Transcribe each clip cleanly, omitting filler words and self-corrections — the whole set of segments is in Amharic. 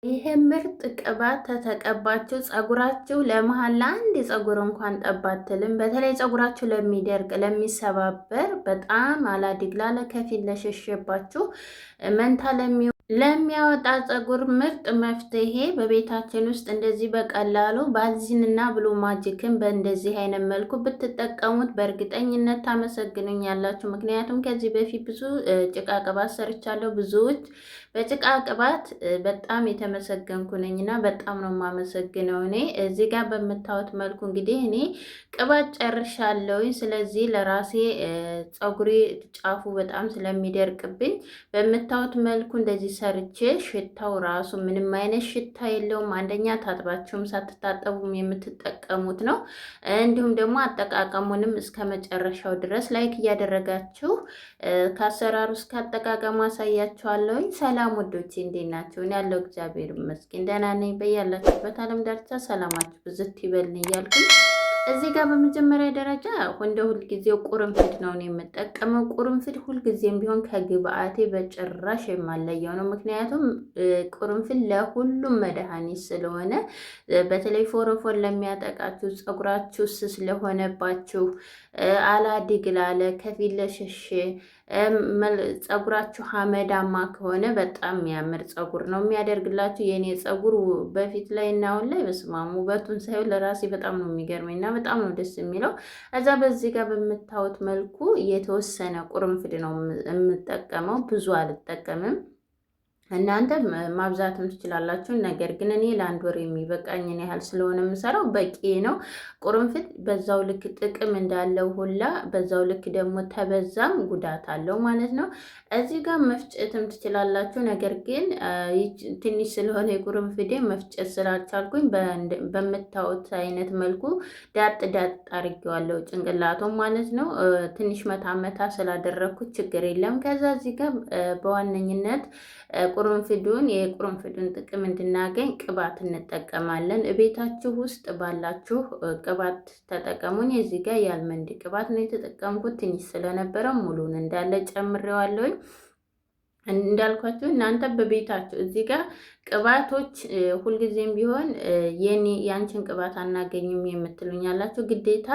ይሄ ምርጥ ቅባት ተተቀባችሁ ጸጉራችሁ ለመሃል ለአንድ የጸጉር እንኳን ጠባትልም። በተለይ ጸጉራችሁ ለሚደርቅ ለሚሰባበር፣ በጣም አላድግ ላለ ከፊል ለሸሸባችሁ መንታ ለሚያወጣ ጸጉር ምርጥ መፍትሄ በቤታችን ውስጥ እንደዚህ በቀላሉ ባልዚንና ብሉ ማጂክን በእንደዚህ አይነት መልኩ ብትጠቀሙት በእርግጠኝነት ታመሰግኑኛላችሁ። ምክንያቱም ከዚህ በፊት ብዙ ጭቃ ቅባት ሰርቻለሁ። ብዙዎች በጭቃ ቅባት በጣም የተመሰገንኩ ነኝና በጣም ነው የማመሰግነው። እኔ እዚህ ጋር በምታዩት መልኩ እንግዲህ እኔ ቅባት ጨርሻለሁኝ። ስለዚህ ለራሴ ጸጉሬ ጫፉ በጣም ስለሚደርቅብኝ በምታዩት መልኩ እንደዚህ ሰርቼ ሽታው ራሱ ምንም አይነት ሽታ የለውም። አንደኛ ታጥባችሁም ሳትታጠቡም የምትጠቀሙት ነው። እንዲሁም ደግሞ አጠቃቀሙንም እስከ መጨረሻው ድረስ ላይክ እያደረጋችሁ ከአሰራሩ እስከ አጠቃቀሙ አሳያችኋለሁኝ። ሰላም ወዶቼ እንዴት ናቸው? እኔ ያለው እግዚአብሔር ይመስገን ደህና ነኝ። በያላችሁበት ዓለም ዳርቻ ሰላማችሁ ብዝት ይበልን እያልኩኝ እዚህ ጋር በመጀመሪያ ደረጃ እንደ ሁልጊዜው ቁርንፍድ ነው የምጠቀመው። ቁርንፍድ ሁልጊዜም ቢሆን ከግብአቴ በጭራሽ የማለየው ነው። ምክንያቱም ቁርንፍድ ለሁሉም መድኃኒት ስለሆነ፣ በተለይ ፎረፎር ለሚያጠቃችሁ፣ ፀጉራችሁ ስስ ስለሆነባችሁ፣ አላድግ ላለ፣ ከፊት ለሸሽ ፀጉራችሁ ሀመዳማ ከሆነ በጣም የሚያምር ፀጉር ነው የሚያደርግላችሁ። የኔ ፀጉር በፊት ላይ እና አሁን ላይ በስማሙ ውበቱን ሳይሆን ለራሴ በጣም ነው የሚገርመኝ እና በጣም ነው ደስ የሚለው። እዛ በዚህ ጋር በምታዩት መልኩ የተወሰነ ቁርንፍድ ነው የምጠቀመው፣ ብዙ አልጠቀምም። እናንተ ማብዛትም ትችላላችሁ። ነገር ግን እኔ ለአንድ ወር የሚበቃኝን ያህል ስለሆነ የምሰራው በቂ ነው። ቁርንፍድ በዛው ልክ ጥቅም እንዳለው ሁላ በዛው ልክ ደግሞ ተበዛም ጉዳት አለው ማለት ነው። እዚህ ጋር መፍጨትም ትችላላችሁ። ነገር ግን ትንሽ ስለሆነ የቁርንፍዴ መፍጨት ስላልቻልኩኝ በምታዩት አይነት መልኩ ዳጥ ዳጥ አድርጌዋለሁ፣ ጭንቅላቱም ማለት ነው። ትንሽ መታ መታ ስላደረግኩት ችግር የለም። ከዛ እዚህ ጋር በዋነኝነት የቁርንፍዱን ጥቅም እንድናገኝ ቅባት እንጠቀማለን። ቤታችሁ ውስጥ ባላችሁ ቅባት ተጠቀሙን። የዚህ ጋር የአልመንድ ቅባት ነው የተጠቀምኩት። ትንሽ ስለነበረ ሙሉን እንዳለ ጨምሬዋለሁኝ። እንዳልኳችሁ እናንተ በቤታችሁ እዚህ ጋር ቅባቶች ሁልጊዜም ቢሆን ያንቺን ቅባት አናገኝም የምትሉኝ ያላችሁ ግዴታ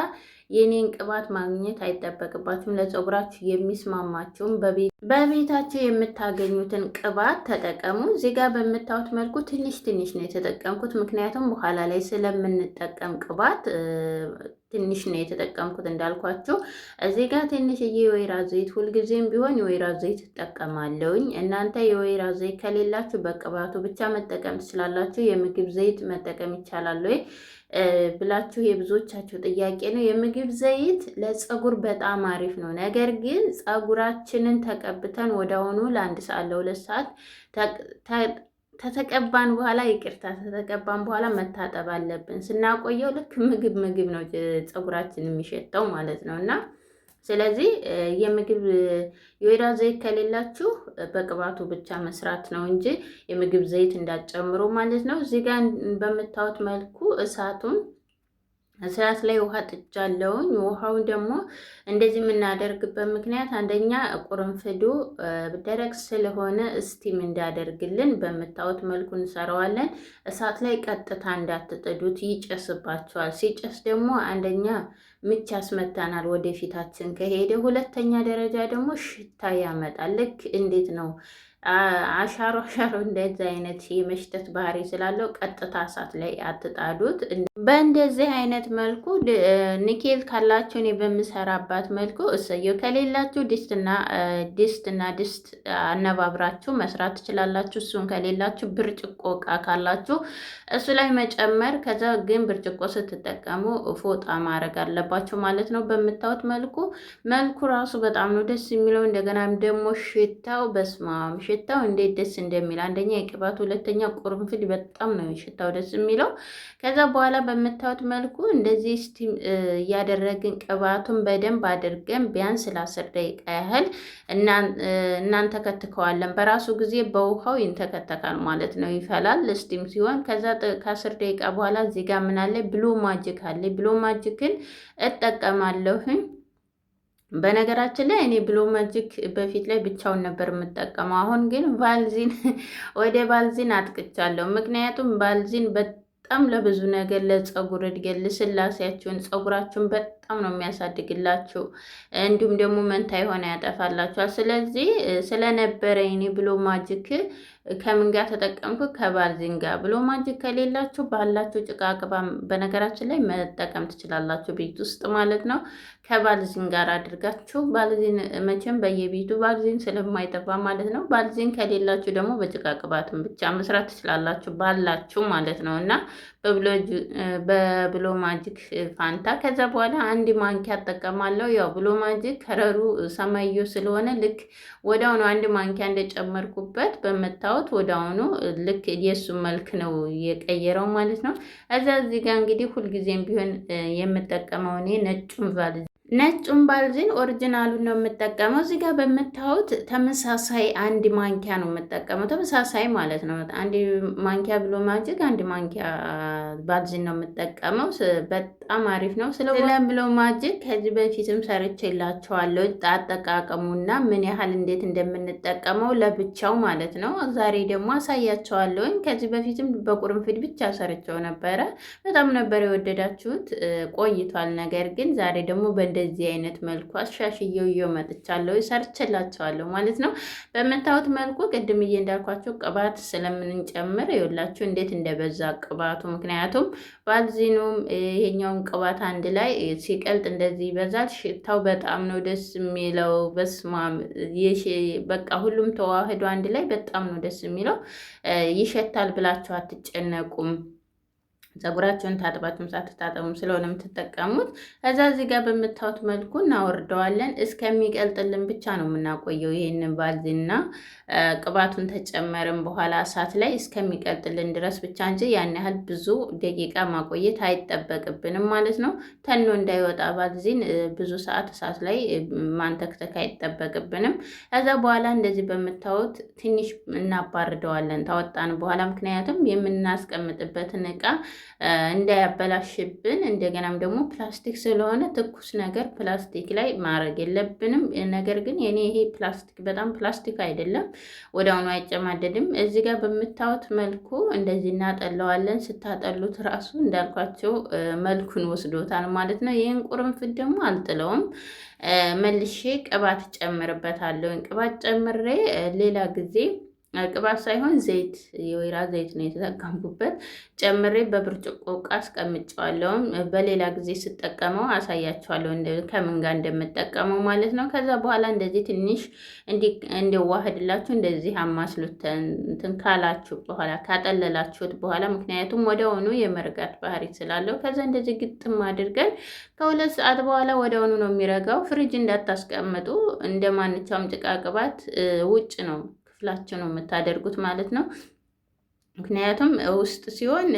የኔን ቅባት ማግኘት አይጠበቅባችሁም። ለፀጉራችሁ የሚስማማችሁም በቤታችሁ የምታገኙትን ቅባት ተጠቀሙ። እዚህ ጋር በምታዩት መልኩ ትንሽ ትንሽ ነው የተጠቀምኩት፣ ምክንያቱም በኋላ ላይ ስለምንጠቀም ቅባት ትንሽ ነው የተጠቀምኩት እንዳልኳችሁ። እዚህ ጋር ትንሽዬ የወይራ ዘይት፣ ሁልጊዜም ቢሆን የወይራ ዘይት እጠቀማለሁኝ። እናንተ የወይራ ዘይት ከሌላችሁ በቅባቱ ብቻ መጠቀም ትችላላችሁ። የምግብ ዘይት መጠቀም ይቻላል ወይ ብላችሁ የብዙዎቻችሁ ጥያቄ ነው። የምግብ ዘይት ለፀጉር በጣም አሪፍ ነው። ነገር ግን ፀጉራችንን ተቀብተን ወዲያውኑ ለአንድ ሰዓት ለሁለት ሰዓት ተተቀባን በኋላ ተተቀባን በኋላ መታጠብ አለብን። ስናቆየው ልክ ምግብ ነው ፀጉራችን የሚሸተው ማለት ነው። እና ስለዚህ የወይራ ዘይት ከሌላችሁ በቅባቱ ብቻ መስራት ነው እንጂ የምግብ ዘይት እንዳትጨምሩ ማለት ነው። እዚህ ጋር በምታዩት መልኩ እሳት ላይ ውሃ ጥጃለሁኝ። ውሃውን ደግሞ እንደዚህ የምናደርግበት ምክንያት አንደኛ ቁርንፍዱ ደረቅ ስለሆነ እስቲም እንዳደርግልን በምታዩት መልኩ እንሰራዋለን። እሳት ላይ ቀጥታ እንዳትጥዱት፣ ይጨስባቸዋል። ሲጨስ ደግሞ አንደኛ ምች ያስመታናል ወደፊታችን ከሄደ፣ ሁለተኛ ደረጃ ደግሞ ሽታ ያመጣል። ልክ እንዴት ነው አሻሮ እንደዚህ አይነት የመሽተት ባህሪ ስላለው ቀጥታ እሳት ላይ አትጣዱት። በእንደዚህ አይነት መልኩ ኒኬል ካላችሁ እኔ በምሰራባት መልኩ እሰየው፣ ከሌላችሁ ድስት አነባብራችሁ መስራት ትችላላችሁ። እሱን ከሌላችሁ ብርጭቆ እቃ ካላችሁ እሱ ላይ መጨመር። ከዛ ግን ብርጭቆ ስትጠቀሙ ፎጣ ማድረግ አለባችሁ ማለት ነው። በምታዩት መልኩ ራሱ በጣም ነው ደስ የሚለው። እንደገናም ደግሞ ሽታው በስማም ሽታው እንዴት ደስ እንደሚል፣ አንደኛ የቅባቱ፣ ሁለተኛ ቁርንፍድ በጣም ነው ሽታው ደስ የሚለው። ከዛ በኋላ በምታዩት መልኩ እንደዚህ ስቲም እያደረግን ቅባቱን በደንብ አድርገን ቢያንስ ለ10 ደቂቃ ያህል እናንተከትከዋለን። በራሱ ጊዜ በውሃው ይንተከተካል ማለት ነው፣ ይፈላል ስቲም ሲሆን። ከዛ ከ10 ደቂቃ በኋላ እዚህ ጋር ምን አለ ብሉ ማጂክ አለ። ብሉ ማጂክን እጠቀማለሁኝ። በነገራችን ላይ እኔ ብሎ ማጂክ በፊት ላይ ብቻውን ነበር የምጠቀመው። አሁን ግን ቫልዚን ወደ ቫልዚን አጥቅቻለሁ። ምክንያቱም ቫልዚን በጣም ለብዙ ነገር ለፀጉር እድገት ልስላሴያችሁን ፀጉራችሁን በጣም ነው የሚያሳድግላችሁ። እንዲሁም ደግሞ መንታ የሆነ ያጠፋላችኋል። ስለዚህ ስለነበረ እኔ ብሎ ማጂክ ከምን ጋር ተጠቀምኩ? ከባልዚን ጋር። ብሎ ማጂክ ከሌላችሁ ባላችሁ ጭቃ ቅባ በነገራችን ላይ መጠቀም ትችላላችሁ፣ ቤት ውስጥ ማለት ነው። ከባልዚን ጋር አድርጋችሁ ባልዚን መቼም በየቤቱ ባልዚን ስለማይጠፋ ማለት ነው። ባልዚን ከሌላችሁ ደግሞ በጭቃ ቅባትን ብቻ መስራት ትችላላችሁ ባላችሁ ማለት ነው። እና በብሎ ማጂክ ፋንታ ከዛ በኋላ አንድ ማንኪያ እጠቀማለሁ። ያው ብሎ ማጂክ ከረሩ ሰማያዊ ስለሆነ ልክ ወዲያውኑ አንድ ማንኪያ እንደጨመርኩበት በምታዩት ወዲያውኑ ልክ የእሱን መልክ ነው የቀየረው ማለት ነው። እዚህ ጋር እንግዲህ ሁልጊዜም ቢሆን የምጠቀመው እኔ ነጩን ባልዚን ኦሪጂናሉን ነው የምጠቀመው። እዚህ ጋር በምታዩት ተመሳሳይ አንድ ማንኪያ ነው የምጠቀመው፣ ተመሳሳይ ማለት ነው። አንድ ማንኪያ ብሎ ማጂክ፣ አንድ ማንኪያ ባልዚን ነው የምጠቀመው። በጣም አሪፍ ነው። ስለ ብሎ ማጂክ ከዚህ በፊትም ሰርቼላችኋለሁ አጠቃቀሙና ምን ያህል እንዴት እንደምንጠቀመው ለብቻው ማለት ነው። ዛሬ ደግሞ አሳያቸዋለሁኝ። ከዚህ በፊትም በቁርንፍድ ብቻ ሰርቼው ነበረ። በጣም ነበር የወደዳችሁት፣ ቆይቷል። ነገር ግን ዛሬ ደግሞ እንደዚህ አይነት መልኩ አሻሽየው መጥቻለሁ፣ ሰርችላችኋለሁ ማለት ነው። በምታዩት መልኩ ቅድምዬ እንዳልኳችሁ ቅባት ስለምንጨምር ይኸውላችሁ እንዴት እንደበዛ ቅባቱ። ምክንያቱም ባልዚኑም ይሄኛውን ቅባት አንድ ላይ ሲቀልጥ እንደዚህ ይበዛል። ሽታው በጣም ነው ደስ የሚለው። በስማም በቃ ሁሉም ተዋህዶ አንድ ላይ በጣም ነው ደስ የሚለው። ይሸታል ብላችሁ አትጨነቁም። ፀጉራችሁን ታጥባችሁም ሳትታጠቡም ስለሆነ የምትጠቀሙት። ከዛ እዚህ ጋር በምታዩት መልኩ እናወርደዋለን። እስከሚቀልጥልን ብቻ ነው የምናቆየው። ይህንን ባልዚንና ቅባቱን ተጨመርን በኋላ እሳት ላይ እስከሚቀልጥልን ድረስ ብቻ እንጂ ያን ያህል ብዙ ደቂቃ ማቆየት አይጠበቅብንም ማለት ነው። ተኖ እንዳይወጣ ባልዚን ብዙ ሰዓት እሳት ላይ ማንተክተክ አይጠበቅብንም። ከዛ በኋላ እንደዚህ በምታዩት ትንሽ እናባርደዋለን ታወጣን በኋላ፣ ምክንያቱም የምናስቀምጥበትን እቃ እንዳያበላሽብን። እንደገናም ደግሞ ፕላስቲክ ስለሆነ ትኩስ ነገር ፕላስቲክ ላይ ማድረግ የለብንም። ነገር ግን የኔ ይሄ ፕላስቲክ በጣም ፕላስቲክ አይደለም፣ ወዲያውኑ አይጨማደድም። እዚህ ጋር በምታዩት መልኩ እንደዚህ እናጠለዋለን። ስታጠሉት ራሱ እንዳልኳቸው መልኩን ወስዶታል ማለት ነው። ይህን ቁርንፍድ ደግሞ አልጥለውም፣ መልሼ ቅባት ጨምርበታለሁ። ቅባት ጨምሬ ሌላ ጊዜ ቅባት ሳይሆን ዘይት፣ የወይራ ዘይት ነው የተጠቀምኩበት። ጨምሬ በብርጭቆ ዕቃ አስቀምጨዋለሁ። በሌላ ጊዜ ስጠቀመው አሳያቸዋለሁ ከምን ጋር እንደምጠቀመው ማለት ነው። ከዛ በኋላ እንደዚህ ትንሽ እንዲዋህድላችሁ እንደዚህ አማስሉት እንትን ካላችሁ በኋላ ካጠለላችሁት በኋላ፣ ምክንያቱም ወዲያውኑ የመርጋት ባህሪ ስላለው። ከዛ እንደዚህ ግጥም አድርገን ከ2 ሰዓት በኋላ ወዲያውኑ ነው የሚረጋው። ፍሪጅ እንዳታስቀምጡ። እንደ ማንኛውም ጭቃ ቅባት ውጭ ነው ክፍላችሁ ነው የምታደርጉት ማለት ነው። ምክንያቱም ውስጥ ሲሆን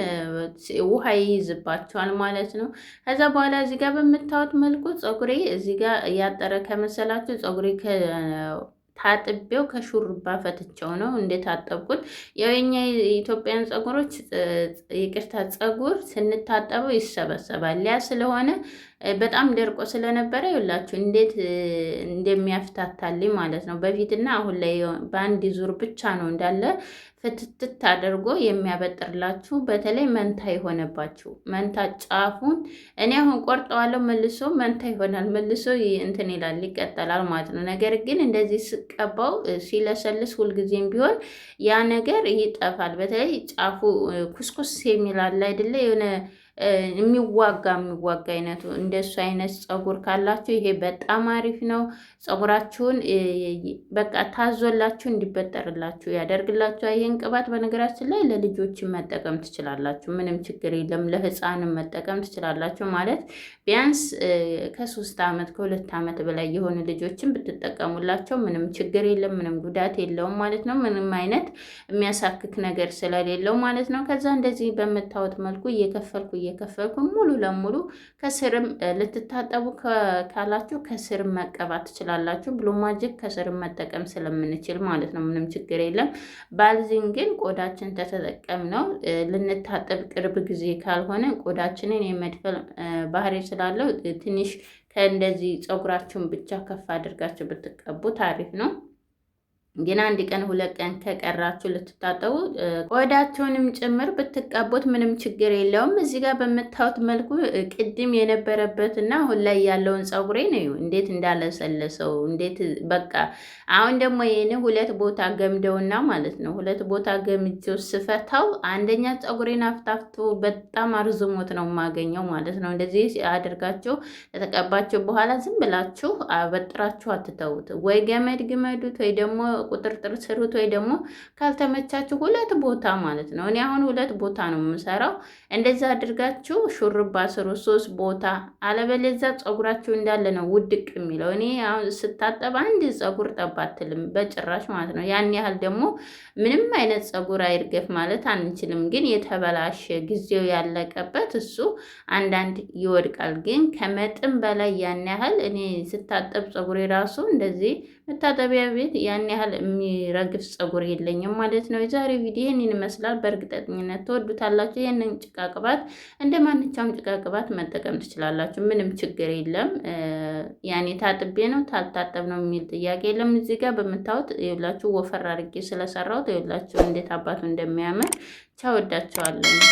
ውሃ ይይዝባቸዋል ማለት ነው። ከዛ በኋላ እዚህ ጋር በምታዩት መልኩ ፀጉሬ እዚህ ጋር ያጠረ ከመሰላችሁ ፀጉሬ ታጥቤው ከሹርባ ፈትቸው ነው እንደታጠብኩት። ያው የኛ የኢትዮጵያን ፀጉሮች ይቅርታ ፀጉር ስንታጠበው ይሰበሰባል። ያ ስለሆነ በጣም ደርቆ ስለነበረ ይኸውላችሁ እንዴት እንደሚያፍታታልኝ ማለት ነው። በፊትና አሁን ላይ በአንድ ዙር ብቻ ነው እንዳለ ፍትትት አድርጎ የሚያበጥርላችሁ። በተለይ መንታ የሆነባችሁ መንታ ጫፉን እኔ አሁን ቆርጠዋለሁ፣ መልሶ መንታ ይሆናል፣ መልሶ እንትን ይላል ይቀጠላል ማለት ነው። ነገር ግን እንደዚህ ስቀባው ሲለሰልስ ሁልጊዜም ቢሆን ያ ነገር ይጠፋል። በተለይ ጫፉ ኩስኩስ የሚላል አይደለ የሆነ የሚዋጋ አይነቱ እንደሱ አይነት ፀጉር ካላችሁ ይሄ በጣም አሪፍ ነው። ፀጉራችሁን በቃ ታዞላችሁ እንዲበጠርላችሁ ያደርግላችሁ። ይሄን ቅባት በነገራችን ላይ ለልጆችን መጠቀም ትችላላችሁ፣ ምንም ችግር የለም። ለህፃንም መጠቀም ትችላላችሁ። ማለት ቢያንስ ከ3 ዓመት ከ2 ዓመት በላይ የሆኑ ልጆችን ብትጠቀሙላቸው ምንም ችግር የለም፣ ምንም ጉዳት የለውም ማለት ነው። ምንም አይነት የሚያሳክክ ነገር ስለሌለው ማለት ነው። ከዛ እንደዚህ በምታዩት መልኩ እየከፈልኩ ሙሉ ለሙሉ ከስርም ልትታጠቡ ካላችሁ ከስርም መቀባት ትችላላችሁ። ብሎ ማጂክ ከስርም መጠቀም ስለምንችል ማለት ነው። ምንም ችግር የለም። ባልዚን ግን ቆዳችን ተጠቀም ነው ልንታጠብ ቅርብ ጊዜ ካልሆነ ቆዳችንን የመድፈል ባህሪ ስላለው ትንሽ ከእንደዚህ ፀጉራችሁን ብቻ ከፍ አድርጋችሁ ብትቀቡት አሪፍ ነው። ግን አንድ ቀን 2 ቀን ከቀራችሁ ልትታጠቡ ቆዳችሁንም ጭምር ብትቀቡት ምንም ችግር የለውም። እዚህ ጋር በምታዩት መልኩ ቅድም የነበረበትና አሁን ላይ ያለውን ፀጉሬ ነው እንዴት እንዳለሰለሰው እንዴት በቃ። አሁን ደግሞ ይህን 2 ቦታ ገምደውና ማለት ነው 2 ቦታ ገምጄው ስፈታው አንደኛ ፀጉሬን አፍታፍቶ በጣም አርዝሞት ነው የማገኘው ማለት ነው። እንደዚህ አድርጋችሁ ከተቀባችሁ በኋላ ዝም ብላችሁ አበጥራችሁ አትተውት። ወይ ገመድ ግመዱት ወይ ደግሞ ቁጥርጥር ስሩት ወይ ደግሞ ካልተመቻችሁ 2 ቦታ ማለት ነው። እኔ አሁን 2 ቦታ ነው የምሰራው። እንደዛ አድርጋችሁ ሹርባ ስሩ 3 ቦታ። አለበለዚያ ፀጉራችሁ እንዳለ ነው ውድቅ የሚለው። እኔ አሁን ስታጠብ አንድ ፀጉር ጠብ አትልም በጭራሽ ማለት ነው። ያን ያህል ደግሞ ምንም አይነት ፀጉር አይርገፍ ማለት አንችልም፣ ግን የተበላሸ ጊዜው ያለቀበት እሱ አንዳንድ ይወድቃል። ግን ከመጠን በላይ ያን ያህል እኔ ስታጠብ ፀጉሬ ራሱ እንደዚህ መታጠቢያ ቤት ያን ያህል የሚረግፍ ፀጉር የለኝም ማለት ነው። የዛሬ ቪዲዮ ይህንን ይመስላል። በእርግጠኝነት ትወዱታላችሁ። ይህንን ጭቃ ቅባት እንደ ማንኛውም ጭቃ ቅባት መጠቀም ትችላላችሁ። ምንም ችግር የለም። ያኔ ታጥቤ ነው ታልታጠብ ነው የሚል ጥያቄ የለም። እዚህ ጋር በምታዩት ይኸውላችሁ ወፈር አድርጌ ስለሰራሁት ይኸውላችሁ እንዴት አባቱ እንደሚያምር ቻው። ወዳችኋለሁ።